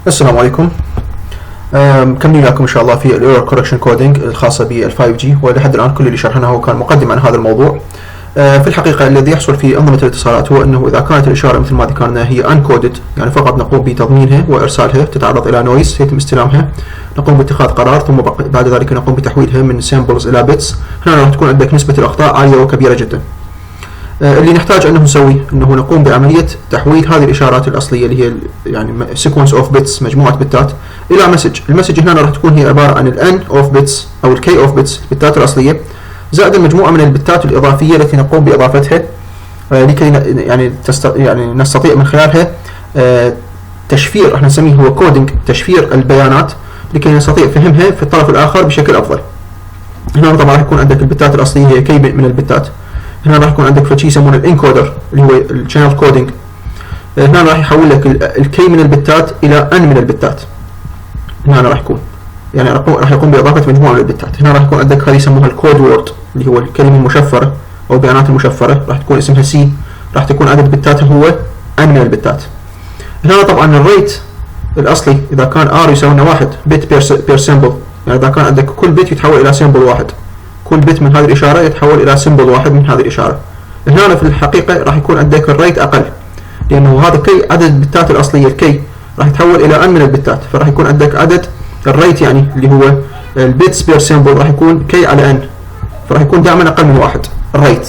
السلام عليكم. مكملين لكم ان شاء الله في الايرور كوركشن كودينج الخاصه بال 5G، ولحد الان كل اللي شرحناه كان مقدم عن هذا الموضوع. في الحقيقه الذي يحصل في انظمه الاتصالات هو انه اذا كانت الاشاره مثل ما ذكرنا هي انكودد، يعني فقط نقوم بتضمينها وارسالها، تتعرض الى نويز يتم استلامها، نقوم باتخاذ قرار، ثم بعد ذلك نقوم بتحويلها من سيمبلز الى بيتس. هنا راح تكون عندك نسبه الاخطاء عاليه وكبيره جدا. اللي نحتاج انه نسويه انه نقوم بعمليه تحويل هذه الاشارات الاصليه اللي هي يعني sequence of bits، مجموعه بتات، الى مسج. المسج هنا راح تكون هي عباره عن ال n of bits او ال k of bits، البتات الاصليه، زائد المجموعه من البتات الاضافيه التي نقوم باضافتها لكي يعني نستطيع من خلالها تشفير، راح نسميه هو كودينج، تشفير البيانات لكي نستطيع فهمها في الطرف الاخر بشكل افضل. هنا طبعا راح يكون عندك البتات الاصليه هي k من البتات. هنا راح يكون عندك شيء يسمونه الانكودر اللي هو الشانل كودينج. هنا راح يحول لك الكي من البتات الى ان من البتات. هنا راح يكون يعني راح يقوم باضافه مجموعه من البتات. هنا راح يكون عندك هذه يسموها الكود وورد اللي هو الكلمه المشفره او البيانات المشفره، راح تكون اسمها سي، راح تكون عدد بتاتها هو ان من البتات. هنا طبعا الريت الاصلي اذا كان ار يساوي 1 بت بير سيمبل، يعني اذا كان عندك كل بت يتحول الى سيمبل واحد، كل بت من هذه الإشارة يتحول إلى سيمبل واحد من هذه الإشارة. هنا في الحقيقة راح يكون عندك الريت أقل، لأنه هذا كي عدد البتات الأصلية الكي راح يتحول إلى ان من البتات، فراح يكون عندك عدد الريت يعني اللي هو البيتس بير سيمبل راح يكون كي على ان، فراح يكون دائما أقل من واحد الريت.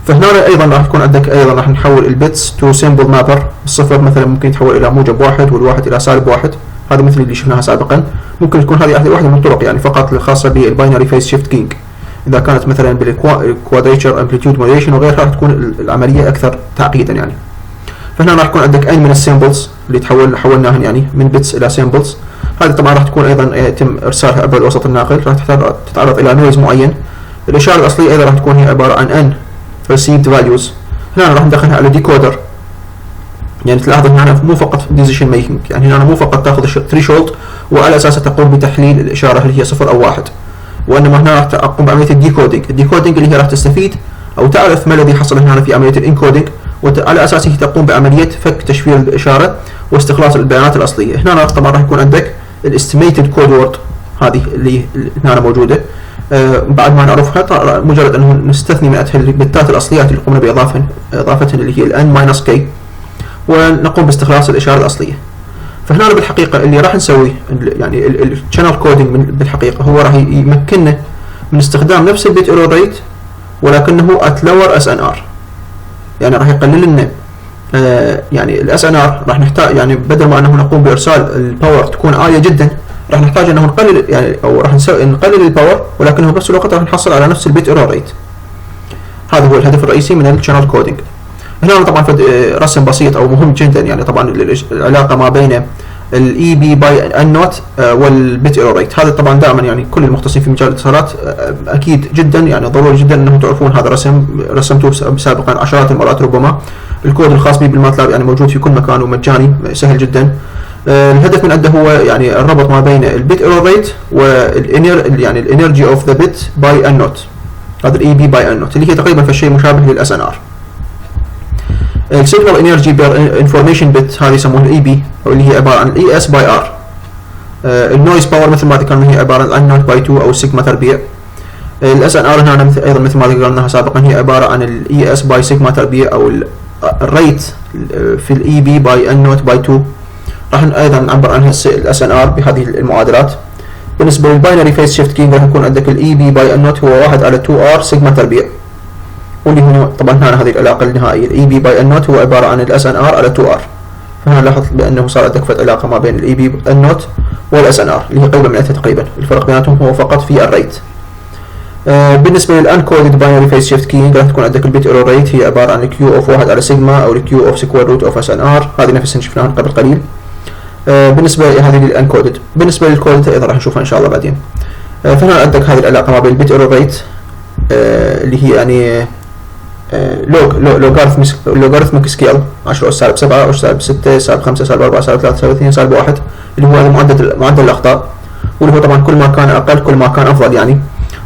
فهنا أيضا راح يكون عندك أيضا راح نحول البيتس تو سيمبل مابر. الصفر مثلا ممكن يتحول إلى موجب واحد، والواحد إلى سالب واحد، هذا مثل اللي شفناها سابقا. ممكن تكون هذه واحدة من الطرق يعني فقط الخاصة بالباينري فيس شيفت كينج. إذا كانت مثلا بالكوادريتشر امبليتيود موديليشن وغيرها راح تكون العملية أكثر تعقيدا يعني. فهنا راح يكون عندك ان من السيمبلز اللي حولناهن يعني من بيتس إلى سيمبلز. هذه طبعا راح تكون أيضا يتم إرسالها عبر الوسط الناقل، راح تتعرض إلى نويز معين. الإشارة الأصلية أيضا راح تكون هي عبارة عن ان received values. هنا راح ندخلها على ديكودر، يعني تلاحظ هنا مو فقط decision making، يعني هنا مو فقط تاخذ threshold وعلى اساسه تقوم بتحليل الاشاره هل هي صفر او واحد، وانما هنا راح تقوم بعمليه الديكودينج. الديكودينج اللي هي راح تستفيد او تعرف ما الذي حصل هنا في عمليه الانكودينج، وعلى اساسه تقوم بعمليه فك تشفير الاشاره واستخلاص البيانات الاصليه. هنا طبعا راح يكون عندك الاستيميتد كود وورد، هذه اللي هنا موجوده. بعد ما نعرفها مجرد انه نستثني من البتات الاصليات اللي قمنا باضافتهن اللي هي الان - كي، ونقوم باستخلاص الاشاره الاصليه. فهنا بالحقيقه اللي راح نسويه يعني الشانل كودينج بالحقيقه هو راح يمكننا من استخدام نفس البيت ايرور ريت ولكنه ات لور اس ان ار، يعني راح يقلل لنا يعني الاس ان ار. راح نحتاج يعني بدل ما انه نقوم بارسال الباور تكون عاليه جدا، راح نحتاج انه نقلل يعني او راح نقلل الباور، ولكنه بنفس الوقت راح نحصل على نفس البيت ايرور ريت. هذا هو الهدف الرئيسي من الشانل كودينج. هنا طبعا رسم بسيط او مهم جدا، يعني طبعا العلاقه ما بين الاي بي باي ان نوت والبيت ايرور ريت. هذا طبعا دائما يعني كل المختصين في مجال الاتصالات اكيد جدا يعني ضروري جدا انهم تعرفون هذا الرسم، رسمته سابقا عشرات المرات ربما. الكود الخاص به بالماتلاب يعني موجود في كل مكان ومجاني سهل جدا. الهدف من عنده هو يعني الربط ما بين البيت ايرور ريت يعني الانرجي اوف ذا بيت باي ان نوت، هذا الاي بي باي ان نوت اللي هي تقريبا في الشيء مشابه للاس ان ار. السيجنال انرجي بير انفورميشن بت هذه يسموها الاي بي، او اللي هي عباره عن الاي اس باي ار. النويز باور مثل ما ذكرنا هي عباره عن نوت باي 2 او سيجما تربيع. الاس ان ار هنا ايضا مثل ما ذكرناها سابقا هي عباره عن الاي اس باي سيجما تربيع او الريت في الاي بي باي ان نوت باي 2. راح ايضا نعبر عنها الاس ان ار بهذه المعادلات. بالنسبه للباينري فيس شيفت كينج راح يكون عندك الاي بي باي ان نوت هو 1 على 2 ار سيجما تربيع، واللي هنا طبعا هنا هذه العلاقه النهائيه الاي بي باي ان نوت هو عباره عن الاس ان ار على 2 ار. فهنا لاحظ بانه صار عندك علاقه ما بين الاي بي ان نوت والاس ان ار اللي هي قريبه من تقريبا، الفرق بيناتهم هو فقط في الريت. بالنسبه للانكودد باينري فيس شيفت كينج راح تكون عندك البيت ايرور ريت هي عباره عن الكيو اوف 1 على سيجما او الكيو اوف سكوير روت اوف اس ان ار، هذه نفس اللي شفناها قبل قليل. بالنسبه لهذه للانكودد. بالنسبه للكودد ايضا راح نشوفها ان شاء الله بعدين. فهنا عندك هذه العلاقه ما بين البيت ايرور ريت اللي هي يعني لوغاريثميك سكيل 10 أس سالب 7 أس سالب 6 سالب 5 سالب 4 سالب 3 سالب 2 سالب 1 اللي هو معدل الاخطاء، واللي هو طبعا كل ما كان اقل كل ما كان افضل يعني.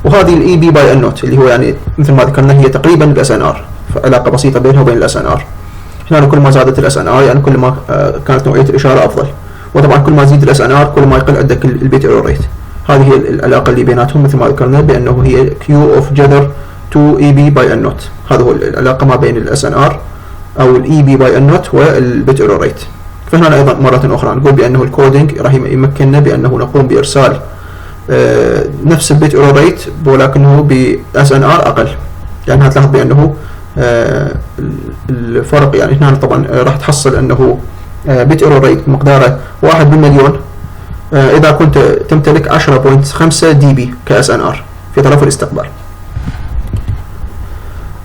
وهذه الاي بي باي ان نوت اللي هو يعني مثل ما ذكرنا هي تقريبا الاس ان ار، فعلاقه بسيطه بينها وبين الاس ان ار. هنا كل ما زادت الاس ان ار يعني كل ما كانت نوعيه الاشاره افضل. وطبعا كل ما تزيد الSNR كل ما يقل عندك البيت ايرور ريت. هذه هي العلاقه اللي بيناتهم مثل ما ذكرنا بانه هي Q of Gather 2 EB by N naught. هذا هو العلاقه ما بين الSNR او EB by N naught والبيت ايرور ريت. فهنا ايضا مره اخرى نقول بانه الكودينج راح يمكننا بانه نقوم بارسال نفس البيت ايرور ريت ولكنه ب SNR اقل. يعني هتلاحظ بانه الفرق يعني هنا طبعا راح تحصل انه بيت ايرور ريت مقداره 1 بالمليون اذا كنت تمتلك 10.5 dB كSNR في طرف الاستقبال.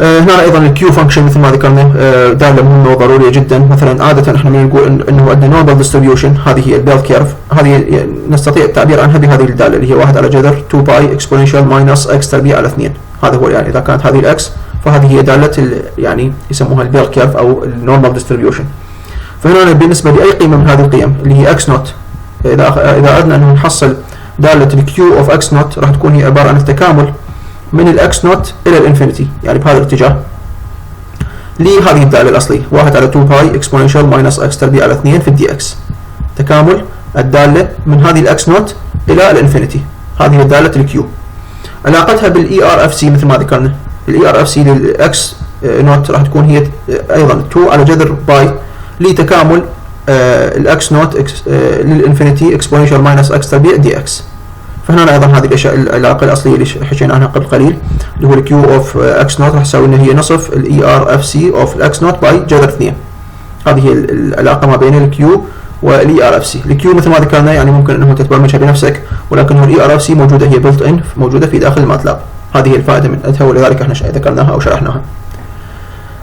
هنا ايضا الكيو فانكشن مثل ما ذكرنا داله مهمه وضروريه جدا. مثلا عاده احنا بنقول انه عندنا نورمال ديستريبيوشن، هذه هي البيل كيرف، هذه نستطيع التعبير عنها بهذه الداله اللي هي 1 على جذر 2 باي اكسبوننشال ماينس اكس تربيع على 2. هذا هو يعني اذا كانت هذه الاكس فهذه هي داله يعني يسموها البيل كيرف او النورمال ديستريبيوشن. فهنا بالنسبه لاي قيمه من هذه القيم اللي هي اكس نوت، اذا اردنا انه نحصل داله الكيو اوف اكس نوت راح تكون هي عباره عن التكامل من الاكس نوت الى الانفينيتي، يعني بهذا الاتجاه لهذه الداله الاصليه 1 على 2 باي اكسبوننشال ماينس اكس تربيع على 2 في الدي اكس. تكامل الداله من هذه الاكس نوت الى الانفينيتي، هذه داله الكيو. علاقتها بالاي ار اف سي مثل ما ذكرنا، الاي ار اف سي للاكس نوت راح تكون هي ايضا 2 على جذر باي لتكامل الاكس نوت للانفينيتي اكسبوننشال ماينس اكس تربيع دي اكس. فهنا ايضا هذه الاشياء العلاقه الاصليه اللي حكينا عنها قبل قليل اللي هو الكيو اوف اكس نوت راح تساوي ان هي نصف الاي ار اف سي اوف الاكس نوت باي جذر 2. هذه هي العلاقه ما بين الكيو والاي ار اف سي. الكيو مثل ما ذكرنا يعني ممكن انه تتبرمجها بنفسك، ولكن هو الاي ار اف سي موجوده هي بلت ان موجوده في داخل الماتلاب. هذه هي الفائده منها ولذلك احنا ذكرناها او شرحناها.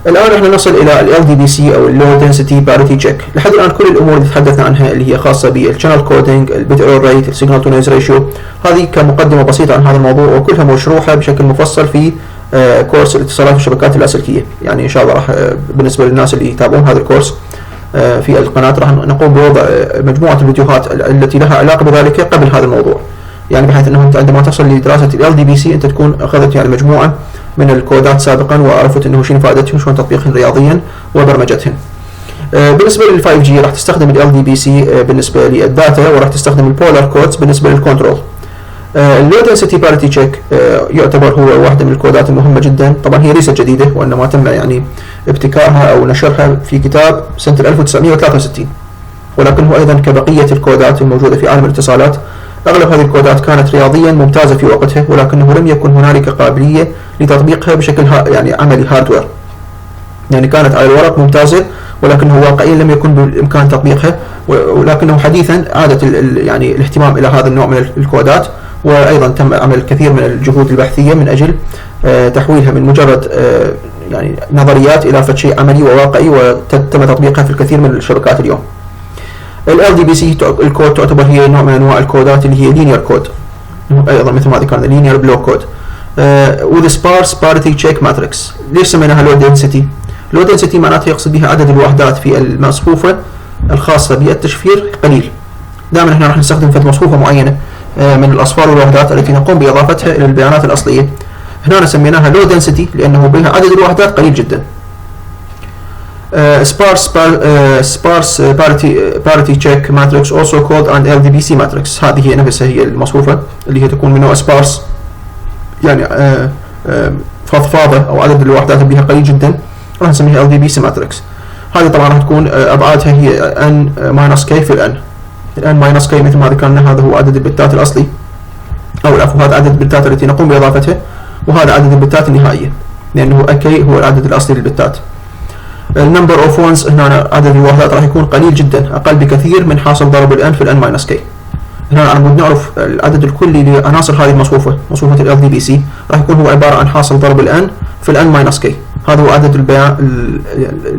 الان احنا نصل الى ال LDPC او Low Density Parity Check. لحد الان كل الامور اللي تحدثنا عنها اللي هي خاصه بالشانل كودينج، البيت ايرور ريت، السيجنال تو نويز ريشيو، هذه كمقدمه بسيطه عن هذا الموضوع وكلها مشروحه بشكل مفصل في كورس الاتصالات والشبكات اللاسلكيه. يعني ان شاء الله راح بالنسبه للناس اللي يتابعون هذا الكورس في القناه راح نقوم بوضع مجموعه الفيديوهات التي لها علاقه بذلك قبل هذا الموضوع، يعني بحيث انه انت عندما تصل لدراسه ال LDPC انت تكون اخذت يعني مجموعه من الكودات سابقا وعرفت انه شنو فائدتهم شلون تطبيقهن رياضيا وبرمجتهن. بالنسبه لل 5G راح تستخدم ال LDPC بالنسبه للداتا وراح تستخدم البولار كودز بالنسبه للكنترول. اللو دنسيتي باريتي تشيك يعتبر هو واحده من الكودات المهمه جدا. طبعا هي ليست جديده وانما تم يعني ابتكارها او نشرها في كتاب سنه 1963، ولكن هو ايضا كبقيه الكودات الموجوده في عالم الاتصالات اغلب هذه الكودات كانت رياضيا ممتازه في وقتها، ولكنه لم يكن هنالك قابليه لتطبيقها بشكل يعني عملي هاردوير. يعني كانت على الورق ممتازه ولكنه واقعيا لم يكن بالامكان تطبيقها، ولكنه حديثا عادت يعني الاهتمام الى هذا النوع من الكودات، وايضا تم عمل الكثير من الجهود البحثيه من اجل تحويلها من مجرد يعني نظريات الى شيء عملي وواقعي، وتم تطبيقها في الكثير من الشبكات اليوم. ال LDPC الكود تعتبر هي نوع من انواع الكودات اللي هي لينير كود، ايضا مثل ما ذكرنا لينير بلوك كود with sparse parity check matrix. ليش سميناها low density؟ low density معناتها يقصد بها عدد الوحدات في المصفوفه الخاصه بالتشفير قليل. دائما احنا راح نستخدم في مصفوفه معينه من الاصفار والوحدات التي نقوم باضافتها الى البيانات الاصليه. هنا سميناها low density لانه بها عدد الوحدات قليل جدا. sparse parity check matrix also called an LDPC matrix. هذه هي نفسها هي المصفوفة اللي هي تكون من نوع sparse يعني فضفاضة أو عدد الوحدات بها قليل جدا، راح نسميها LDPC matrix. هذه طبعا راح تكون أبعادها هي n-k في ال n-k مثل ما ذكرنا هذا هو عدد البتات الأصلي، أو العفو هذا عدد البتات التي نقوم بإضافتها، وهذا عدد البتات النهائية لأنه k هو العدد الأصلي للبتات. النمبر اوف وانز هنا عدد الوحدات راح يكون قليل جدا، اقل بكثير من حاصل ضرب الان في الان ماينس كي. هنا نريد نعرف العدد الكلي لعناصر هذه المصفوفه، مصفوفه ال LDPC راح يكون هو عباره عن حاصل ضرب الان في الان ماينس كي. هذا هو عدد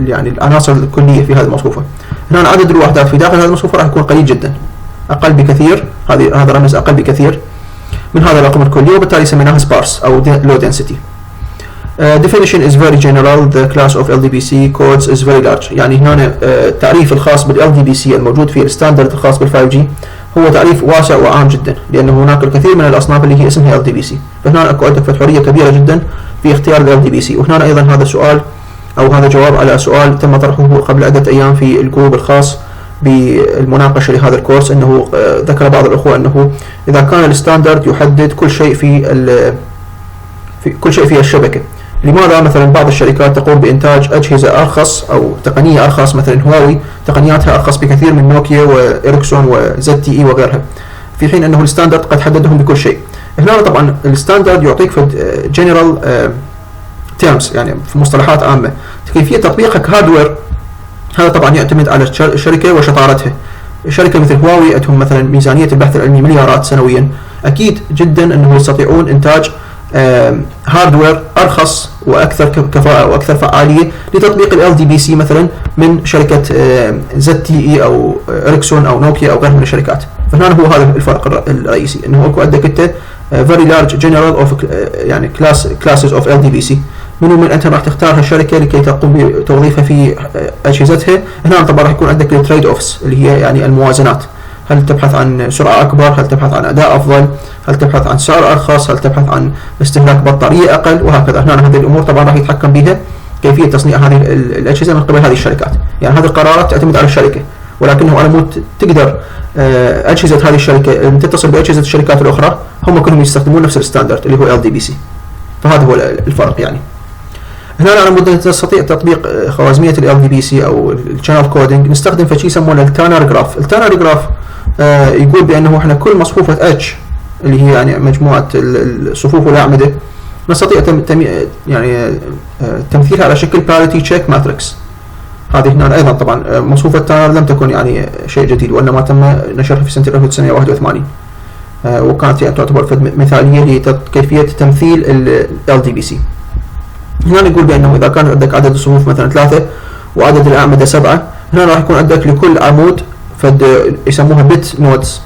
يعني العناصر الكليه في هذه المصفوفه. هنا عدد الوحدات في داخل هذه المصفوفه راح يكون قليل جدا، اقل بكثير، هذا رمز اقل بكثير من هذا الرقم الكلي، وبالتالي سميناها sparse او low density. definition is very general. The class of LDPC codes is very large. يعني هنا التعريف الخاص بال LDPC الموجود في الستاندرد الخاص بال 5G هو تعريف واسع وعام جدا، لأنه هناك الكثير من الأصناف اللي هي اسمها LDPC، فهنا أكو عندك حرية كبيرة جدا في اختيار ال LDPC. وهنا أيضا هذا سؤال أو هذا جواب على سؤال تم طرحه قبل عدة أيام في الجروب الخاص بالمناقشه لهذا الكورس انه ذكر بعض الاخوه انه اذا كان الستاندرد يحدد كل شيء في الشبكه، لماذا مثلا بعض الشركات تقوم بانتاج اجهزه ارخص او تقنيه ارخص؟ مثلا هواوي تقنياتها ارخص بكثير من نوكيا وإريكسون وزد تي اي وغيرها، في حين انه الستاندرد قد حددهم بكل شيء. هنا طبعا الستاندرد يعطيك في جنرال تيرمز، يعني في مصطلحات عامه. كيفيه تطبيقها كهاردوير هذا طبعا يعتمد على الشركه وشطارتها. شركه مثل هواوي عندهم مثلا ميزانيه البحث العلمي مليارات سنويا، اكيد جدا انه يستطيعون انتاج هاردوير ارخص واكثر كفاءه واكثر فعاليه لتطبيق ال LDPC مثلا من شركه زد تي اي او إريكسون او نوكيا او غيرها من الشركات. فهنا هو هذا الفرق الرئيسي، انه اكو عندك انت very large general of يعني classes of LDPC، من انت راح تختار هالشركه لكي تقوم بتوظيفها في اجهزتها. هنا طبعا راح يكون عندك التريد اوفس اللي هي يعني الموازنات، هل تبحث عن سرعه اكبر، هل تبحث عن اداء افضل، هل تبحث عن سعر ارخص، هل تبحث عن استهلاك بطاريه اقل، وهكذا. هنا هذه الامور طبعا راح يتحكم بها كيفيه تصنيع هذه الاجهزه من قبل هذه الشركات. يعني هذه القرارات تعتمد على الشركه، ولكنه على مود تقدر اجهزه هذه الشركه تتصل باجهزه الشركات الاخرى هم كلهم يستخدمون نفس الستاندرد اللي هو LDPC. فهذا هو الفرق يعني. هنا على مود تستطيع تطبيق خوارزميه ال LDPC او الشانل كودينج نستخدم فشي يسمونه التانر جراف. التانر جراف يقول بانه احنا كل مصفوفه H اللي هي يعني مجموعه الصفوف والاعمده نستطيع يعني تمثيلها على شكل باريتي تشيك ماتريكس. هذه هنا ايضا طبعا مصفوفه تانر لم تكن يعني شيء جديد، وانما تم نشرها في سنه 1981 وكانت يعني تعتبر مثاليه لكيفيه تمثيل ال LDPC. هنا نقول بانه اذا كان عندك عدد الصفوف مثلا 3 وعدد الاعمده 7، هنا راح يكون عندك لكل عمود فد يسموها بت نودز،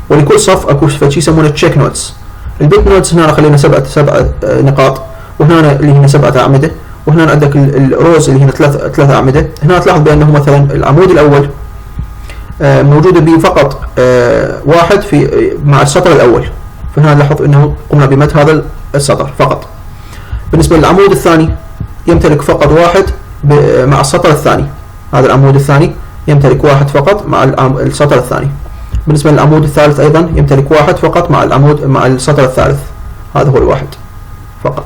ولكل صف اكو شيء يسمونه تشيك نودز. البت نودز هنا خلينا 7 نقاط، وهنا اللي هنا 7 اعمده، وهنا عندك الروز اللي هنا 3 اعمده. هنا تلاحظ بانه مثلا العمود الاول موجوده به فقط 1 في مع السطر الاول، فهنا لاحظ انه قمنا بمد هذا السطر فقط. بالنسبه للعمود الثاني يمتلك فقط 1 مع السطر الثاني، هذا العمود الثاني يمتلك 1 فقط مع السطر الثاني. بالنسبه للعمود الثالث ايضا يمتلك 1 فقط مع السطر الثالث، هذا هو الواحد فقط.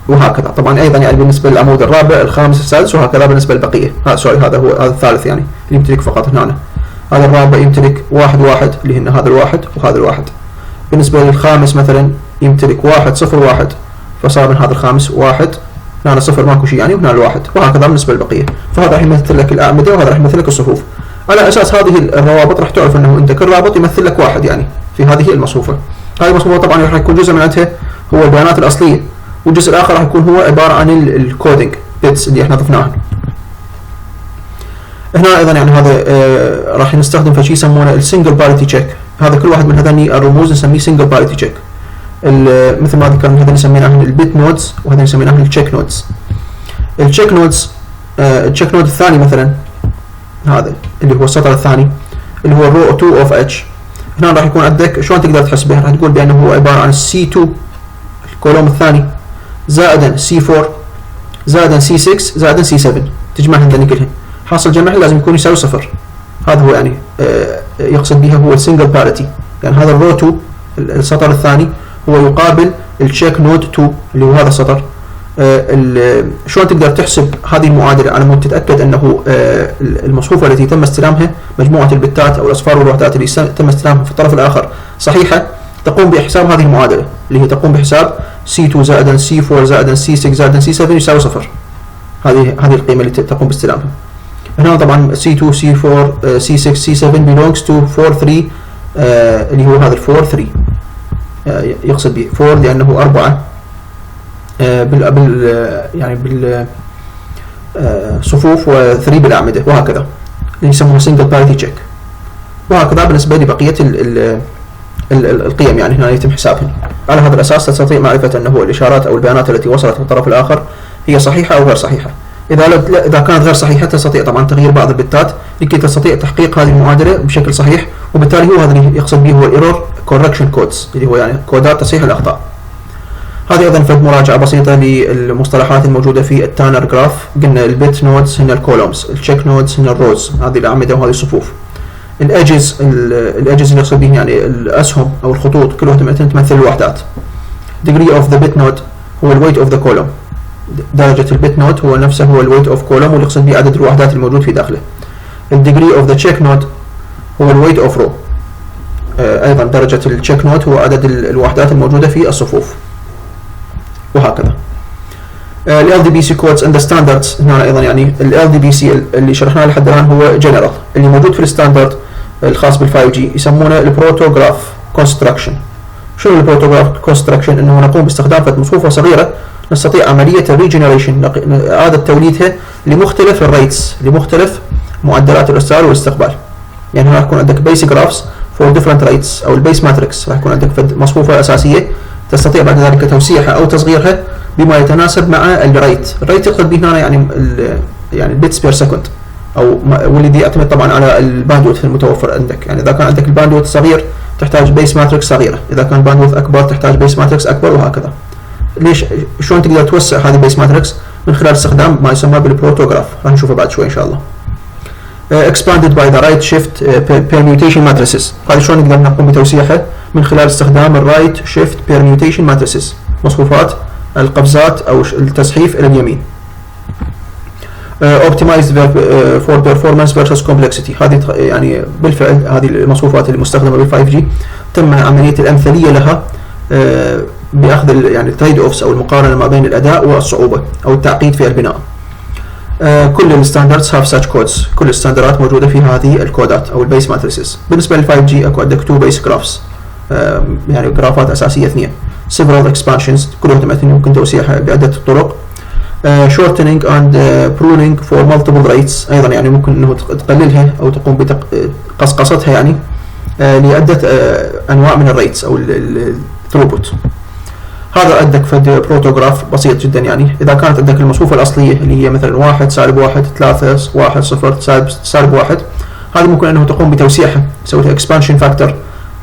وهكذا طبعا ايضا يعني بالنسبه للعمود الرابع الخامس السادس وهكذا بالنسبه للبقيه. هذا هو هذا الثالث يعني اللي يمتلك فقط هنا. هذا الرابع يمتلك 1 اللي هنا هذا الواحد وهذا الواحد. بالنسبه للخامس مثلا يمتلك 1 0 1، فصار من هذا الخامس 1، هنا 0 ماكو شيء يعني، وهنا الواحد، وهكذا بالنسبه للبقيه. فهذا راح يمثل لك الاعمده وهذا راح يمثل لك الصفوف. على اساس هذه الروابط راح تعرف انه انت كل رابط يمثل لك 1 يعني في هذه المصفوفه. هذه المصفوفه طبعا راح يكون جزء من عندها هو البيانات الاصليه، والجزء الاخر راح يكون هو عباره عن الكودينج بيتس اللي احنا ضفناها. هنا ايضا يعني هذا راح نستخدم فشي يسمونه السنجل باريتي تشيك. هذا كل واحد من هذني الرموز نسميه سنجل باريتي تشيك. مثل ما ذكرنا هذا نسميناه البيت نودز وهذا نسميناه التشيك نودز. التشيك نودز التشيك نود الثاني مثلا هذا اللي هو السطر الثاني اللي هو الرو 2 اوف اتش. هنا راح يكون عندك شلون تقدر تحسبه؟ راح تقول بانه هو عباره عن C2 الكولوم الثاني زائدا C4 زائدا C6 زائدا C7، تجمعهم ذني كلهم، حاصل جمعهم لازم يكون يساوي 0. هذا هو يعني يقصد بها هو السنجل باريتي، يعني هذا الرو 2 السطر الثاني هو يقابل التشيك نود 2 اللي هو هذا السطر. شلون تقدر تحسب هذه المعادله على مود تتاكد انه المصفوفه التي تم استلامها مجموعه البتات او الاصفار والوحدات اللي تم استلامها في الطرف الاخر صحيحه؟ تقوم بحساب هذه المعادله اللي هي تقوم بحساب C2 زائدا C4 زائدا C6 زائدا C7 يساوي 0. هذه القيمه اللي تقوم باستلامها. هنا طبعا C2 C4 C6 C7 belongs to 4 3 اللي هو هذا ال 4 3 يقصد به 4 لانه 4 صفوف و3 بالاعمده، وهكذا اللي يسمونه سنجل باريتي تشيك. وهكذا بالنسبه لبقيه القيم يعني هنا يتم حسابها. على هذا الاساس تستطيع معرفه انه الاشارات او البيانات التي وصلت للطرف الاخر هي صحيحه او غير صحيحه. اذا كانت غير صحيحه تستطيع طبعا تغيير بعض البتات لكي تستطيع تحقيق هذه المعادله بشكل صحيح، وبالتالي هو هذا اللي يقصد به هو الايرور كوركشن كودز اللي هو يعني كودات تصحيح الاخطاء. هذه ايضا فد مراجعه بسيطه للمصطلحات الموجوده في التانر جراف. قلنا البيت نودز هن الكولومز، التشيك نودز هن الروز، هذه الاعمده وهذه الصفوف. الاجز اللي يقصد به يعني الاسهم او الخطوط، كل واحده تمثل الوحدات. degree of the bit node هو الويت اوف ذا كولوم، درجه البيت نود هو نفسه هو الويت اوف كولوم، واللي يقصد به عدد الوحدات الموجود في داخله. الديجري اوف ذا تشيك نود هو الويت اوف رو، ايضا درجه التشيك نود هو عدد الوحدات الموجوده في الصفوف، وهكذا. ال LDPC codes and the standards هنا ايضا يعني ال LDPC اللي شرحناه لحد الان هو جنرال، اللي موجود في الستاندرد الخاص بال 5G يسمونه البروتوغراف كونستراكشن. شنو البروتوغراف كونستراكشن؟ انه نقوم باستخدام مصفوفه صغيره نستطيع عمليه الريجنريشن، اعاده توليدها لمختلف الريتس، لمختلف معدلات الارسال والاستقبال. يعني هنا راح يكون عندك بيس جرافس فور ديفرنت ريتس، او البيس ماتريكس راح يكون عندك مصفوفه اساسيه تستطيع بعد ذلك توسيعها او تصغيرها بما يتناسب مع الريت. الريت يقصد به هنا يعني البيتس بير سكند، او والذي يعتمد طبعا على الباندويث المتوفر عندك. يعني اذا كان عندك الباندويث صغير تحتاج بيس ماتريكس صغيره، اذا كان الباندويث اكبر تحتاج بيس ماتريكس اكبر، وهكذا. ليش؟ شلون تقدر توسع هذه البيس ماتريكس؟ من خلال استخدام ما يسمى بالبروتوغراف، راح نشوفه بعد شوي ان شاء الله. expanded by the right shift permutation matrices، هذه شلون نقدر نقوم بتوسيعها؟ من خلال استخدام الرايت شيفت permutation matrices، مصفوفات القفزات او التزحيف الى اليمين. optimized for performance versus complexity، هذه يعني بالفعل هذه المصفوفات المستخدمه بال 5G تم عمليه الامثليه لها باخذ يعني التريد اوفس او المقارنه ما بين الاداء والصعوبه او التعقيد في البناء. كل الستاندردز هاف ساتش كودز، كل الستاندردات موجوده في هذه الكودات او البيس ماتريسز. بالنسبه لل 5G اكو عندك 2 بيس جرافس، يعني جرافات اساسيه 2. several expansions، كل واحده مثلا يمكن توسيعها بعده طرق. shortening and pruning for multiple rates، ايضا يعني ممكن انه تقللها او تقوم بقصقصتها يعني لعده انواع من الريتس او الثروبوت. هذا عندك في بروتوغراف بسيط جدا. يعني اذا كانت عندك المصفوفه الاصليه اللي هي مثلا 1 سالب 1 3 1 0 سالب 1، هذه ممكن انه تقوم بتوسيعها، سويتها اكسبانشن فاكتور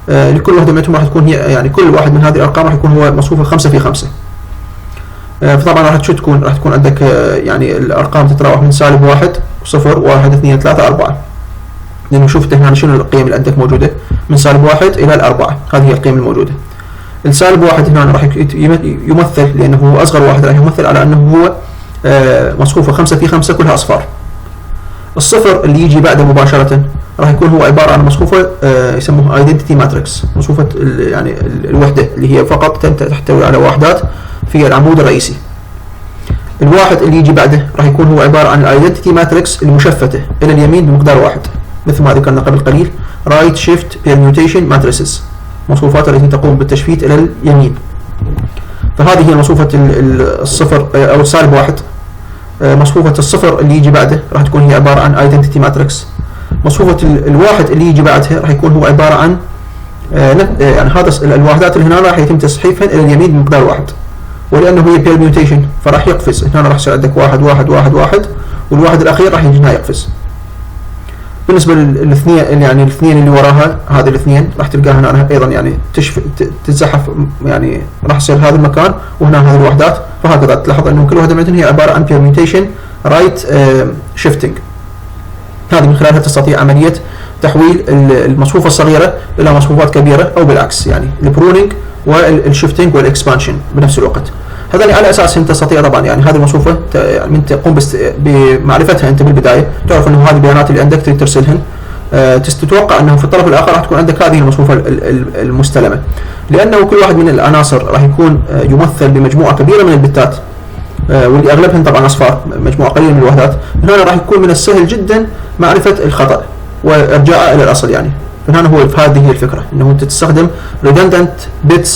لكل واحده منهم، راح تكون هي يعني كل واحد من هذه الارقام راح يكون هو مصفوفه 5 في 5. فطبعا راح تكون عندك يعني الارقام تتراوح من سالب 1 0 1 2 3 4، لانه شفت هنا شنو القيم اللي عندك موجوده من سالب 1 الى 4، هذه هي القيم الموجوده. السالب 1 هنا راح يمثل، لانه هو اصغر واحد، راح يمثل على انه هو مصفوفه 5 في 5 كلها اصفار. الصفر اللي يجي بعده مباشره راح يكون هو عباره عن مصفوفه يسموها ايدنتيتي ماتريكس، مصفوفه يعني الوحده اللي هي فقط تحتوي على وحدات في العمود الرئيسي. الواحد اللي يجي بعده راح يكون هو عباره عن الايدنتيتي ماتريكس المشفته الى اليمين بمقدار 1، مثل ما ذكرنا قبل قليل رايت شيفت بيرميوتيشن ماتريسز، مصفوفات التي تقوم بالتشفيت الى اليمين. فهذه هي مصفوفه الصفر او السالب 1. مصفوفه الصفر اللي يجي بعده راح تكون هي عباره عن ايدنتيتي ماتريكس. مصفوفه الواحد اللي يجي بعدها راح يكون هو عباره عن يعني هذا الوحدات اللي هنا راح يتم تسحيفها الى اليمين بمقدار 1، ولانه هي بيرميوتيشن فراح يقفز. هنا راح يصير عندك 1 1 1 1، والواحد الاخير راح يجي هنا يقفز. بالنسبه للاثنين يعني الاثنين اللي وراها، هذه الاثنين راح تلقاها هنا ايضا يعني تتزحف، يعني راح يصير هذا المكان وهنا هذه الوحدات. فهكذا تلاحظ انه كل واحده منهم هي عباره عن بيرميوتيشن رايت شيفتنج. هذه من خلالها تستطيع عمليه تحويل المصفوفه الصغيره الى مصفوفات كبيره، او بالعكس يعني البرونينج والشيفتنج والاكسبانشن بنفس الوقت. هذا على اساس انت تستطيع طبعا يعني هذه المصفوفه من تقوم بمعرفتها انت بالبدايه، تعرف انه هذه البيانات اللي عندك تريد ترسلهن، تتوقع انه في الطرف الاخر راح تكون عندك هذه المصفوفه المستلمه، لانه كل واحد من العناصر راح يكون يمثل بمجموعه كبيره من البتات، واللي اغلبهم طبعا اصفار، مجموعه قليله من الوحدات. هنا راح يكون من السهل جدا معرفه الخطا وارجاعه الى الاصل. يعني فهنا هو هذه هي الفكره، انه انت تستخدم redundant bits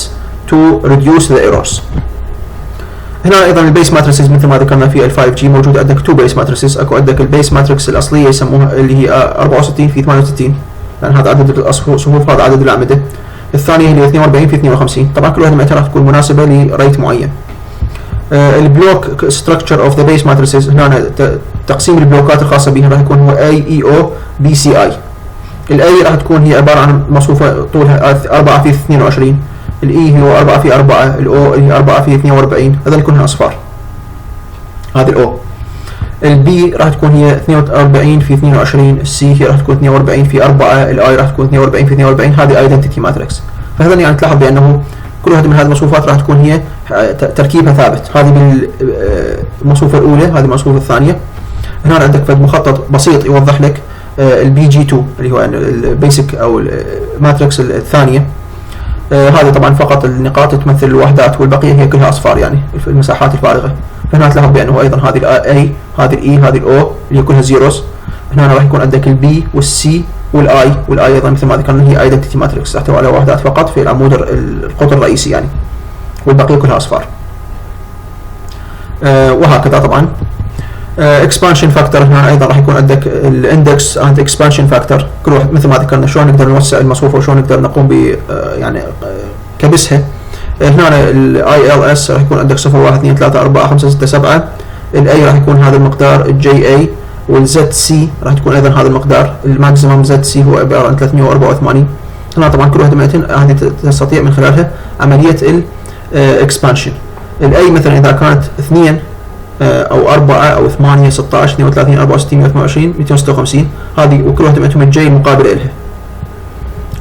to reduce the errors. هنا ايضا البيس ماتريسز مثل ما ذكرنا في ال 5G موجود عندك 2 بيس ماتريسز. اكو عندك البيس ماتريكس الاصليه يسموها اللي هي 64 في 68، يعني هذا عدد الصفوف، هذا عدد الاعمده. الثانيه اللي هي 42 في 52، طبعا كل واحده منها راح تكون مناسبه لريت معين. البلوك ستراكشر اوف ذا بيس ماتريسز، هنا تقسيم البلوكات الخاصه بها راح يكون هو A E O B C I. الاي راح تكون هي عباره عن مصفوفه طولها 4 في 22، الاي هو 4 في 4، الاو هي 4 في 42، هذول كلهم اصفار. هذه الاو. البي راح تكون هي 42 في 22، السي هي راح تكون 42 في 4، الاي راح تكون 42 في 42. هذه ايدنتيتي ماتريكس. فهذا يعني تلاحظ بانه كل واحده من هذه المصفوفات راح تكون هي تركيبها ثابت. هذه بالمصفوفه الاولى، هذه المصفوفه الثانيه. هنا عندك فد مخطط بسيط يوضح لك البي جي 2 اللي هو البيسك او الماتريكس الثانيه. هذه طبعا فقط النقاط تمثل الوحدات، والبقيه هي كلها اصفار يعني في المساحات الفارغه. هنا تلاحظ بانه ايضا هذه الاي، هذه الاي، هذه الاو اللي هي كلها زيروز. هنا راح يكون عندك البي والسي والاي، والاي ايضا مثل ما ذكرنا هي ايدنتيتي ماتريكس تحتوي على وحدات فقط في العمود القطر الرئيسي يعني، والبقيه كلها اصفار. وهكذا طبعا. اكسبانشن فاكتور هنا ايضا راح يكون عندك الاندكس اند اكسبانشن فاكتور. كل واحد مثل ما ذكرنا شلون نقدر نوسع المصفوفه وشلون نقدر نقوم ب يعني كبسها. هنا الاي ال اس راح يكون عندك 0 1 2 3 4 5 6 7. الاي راح يكون هذا المقدار، الجي اي، والزد سي راح تكون ايضا هذا المقدار. الماكسيمم زد سي هو عباره عن 384. هنا طبعا كل واحده منها هذه تستطيع من خلالها عمليه الاكسبانشن. الاي مثلا اذا كانت 2 او 4 او 8 16 32 64 128 256، هذه وكل واحده منهم الجي المقابله لها.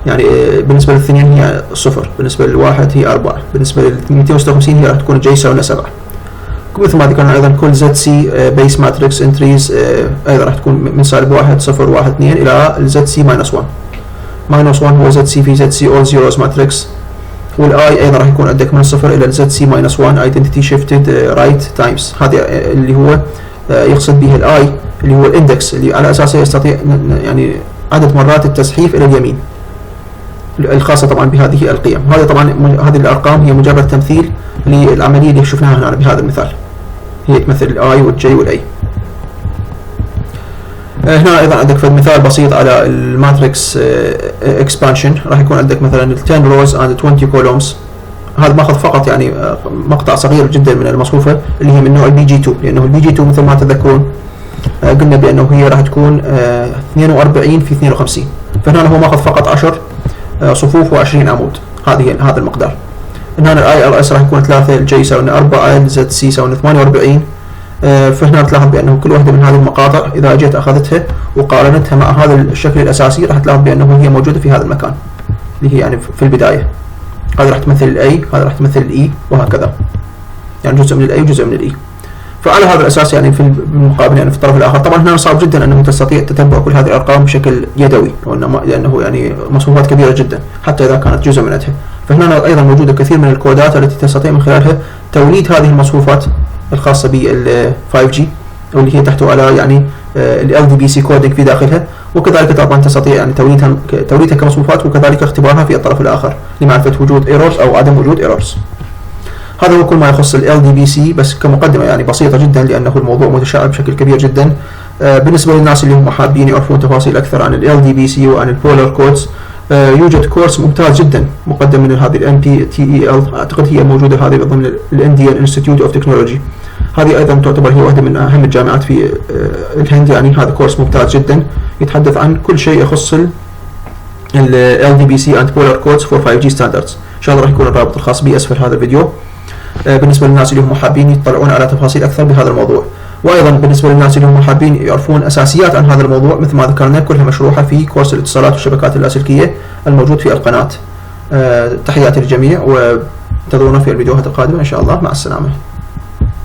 يعني بالنسبه للاثنين هي 0، بالنسبه للواحد هي 4، بالنسبه لل 256 هي راح تكون الجي يساوي 7. مثل ما ذكرنا ايضا كل زد سي بيس ماتريكس انتريز ايضا راح تكون من سالب 1 0 1 2 الى الزد سي ماينس 1. ماينس 1 هو زد سي في زد سي اول زيروز ماتريكس. والاي ايضا راح يكون عندك من 0 الى الزد سي ماينس 1 ايدنتيتي شيفتد رايت تايمز. هذه اللي هو يقصد به الاي اللي هو الاندكس اللي على اساسه يستطيع يعني عدد مرات التزحيف الى اليمين الخاصه طبعا بهذه القيم. هذه طبعا هذه الارقام هي مجرد تمثيل للعمليه اللي شفناها هنا بهذا المثال، هي تمثل الاي والجي والاي. هنا ايضا عندك في مثال بسيط على الماتريكس اكسبانشن. راح يكون عندك مثلا 10 روز اند 20 كولومز. هذا ماخذ فقط يعني مقطع صغير جدا من المصفوفه اللي هي من نوع البي جي 2، لانه البي جي 2 مثل ما تذكرون قلنا بانه هي راح تكون 42 في 52. فهنا هو ماخذ فقط 10 صفوف و20 عمود. هذا المقدار. هنا الاي ال اس راح يكون 3، الجي يساوي 4، الزد سي يساوي 48. فهنا تلاحظ بانه كل واحده من هذه المقاطع اذا جيت اخذتها وقارنتها مع هذا الشكل الاساسي راح تلاحظ بانه هي موجوده في هذا المكان اللي هي يعني في البدايه. هذا راح تمثل الاي، هذا راح تمثل الاي، وهكذا يعني جزء من الاي وجزء من الاي. فعلى هذا الاساس يعني في المقابل يعني في الطرف الاخر طبعا هنا صعب جدا انه تستطيع تتبع كل هذه الارقام بشكل يدوي، لانه يعني مصفوفات كبيره جدا حتى اذا كانت جزء منها. فهنا ايضا موجوده كثير من الكودات التي تستطيع من خلالها توليد هذه المصفوفات الخاصه بال 5G واللي هي تحتوي على يعني ال LDPC كودينج في داخلها، وكذلك طبعا تستطيع يعني توليدها كمصفوفات وكذلك اختبارها في الطرف الاخر لمعرفه وجود ايرورز او عدم وجود ايرورز. هذا هو كل ما يخص ال LDPC بس كمقدمه يعني بسيطه جدا، لانه الموضوع متشعب بشكل كبير جدا. بالنسبه للناس اللي هم حابين يعرفون تفاصيل اكثر عن ال LDPC وعن البولار كودز، يوجد كورس ممتاز جدا مقدم من هذه ال NPTEL، اعتقد هي موجوده هذه ضمن الانديان انستيتيوت اوف تكنولوجي. هذه ايضا تعتبر هي واحده من اهم الجامعات في الهند يعني. هذا كورس ممتاز جدا يتحدث عن كل شيء يخص ال LDPC and Polar Codes for 5G Standards. ان شاء الله راح يكون الرابط الخاص به اسفل هذا الفيديو بالنسبه للناس اللي هم حابين يطلعون على تفاصيل اكثر بهذا الموضوع. وايضا بالنسبه للناس اللي هم حابين يعرفون اساسيات عن هذا الموضوع مثل ما ذكرنا كلها مشروحه في كورس الاتصالات والشبكات اللاسلكيه الموجود في القناه. تحياتي للجميع وانتظرونا في الفيديوهات القادمه ان شاء الله. مع السلامه.